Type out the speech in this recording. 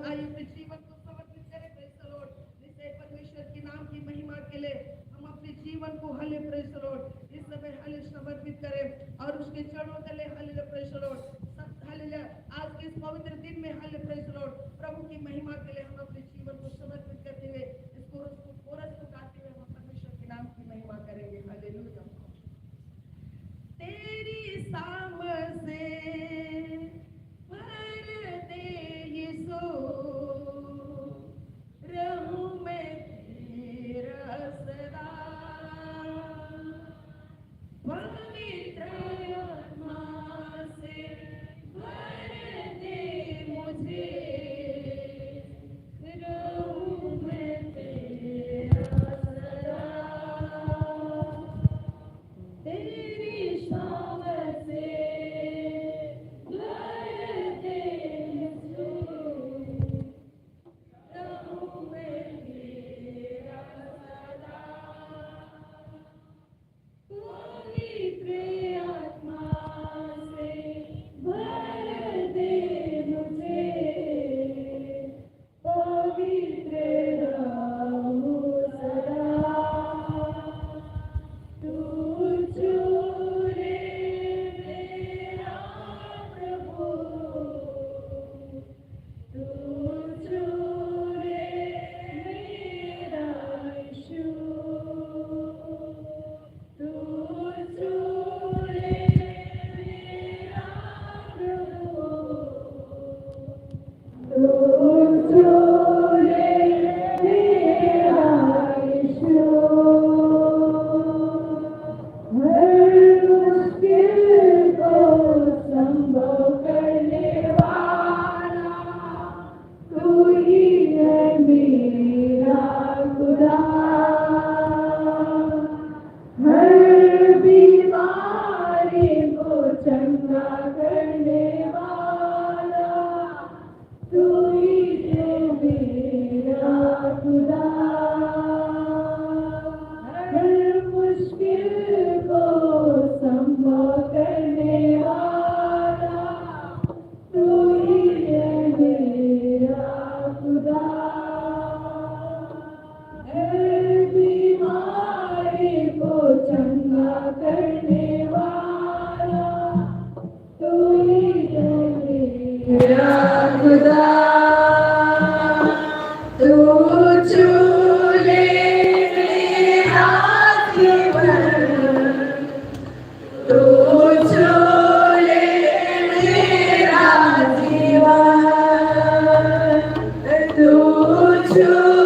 आइए अपने जीवन को समर्पित करें। Praise the Lord. जिससे परमेश्वर के नाम की महिमा के लिए हम अपने जीवन को हले प्रेज द लॉर्ड इस समय हले समर्पित करें और उसके चरणों तले हले प्रेज द लॉर्ड। हालेलुया। आज के इस पवित्र दिन में हले प्रेज द लॉर्ड प्रभु की महिमा के लिए हम अपने जीवन को समर्पित करते हुए इस कोरस को गाते हुए हम परमेश्वर के नाम की महिमा करेंगे। हालेलुया। तेरी सामर्थ से भर दे यीशु, रहूं मैं तेरा सदा। पवित्र आत्मा से भर दे मुझे, रहूं मैं तेरा सदा। तेरी सामर्थ से भर दे मुझे, रहूं मैं तेरा सदा। पवित्र आत्मा से भर दे मुझे, पवित्र रहूं सदा। तू चुने मेरा प्रभु, तू चुने मेरा यीशु, तू चुने मेरा प्रभु, तू चुने मेरा यीशु। हर मुश्किल को संभव करने वाला तू ही है मेरा खुदा। हर बीमारी को चंगा करने वाला तू ही है मेरा खुदा। हर मुश्किल को संभव करने वाला तू ही है मेरा खुदा। हर बीमारी को चंगा करने वाला तू ही है मेरा खुदा। तू चुने मेरा जीवन, तू चुने मेरा जीवन, तू चुने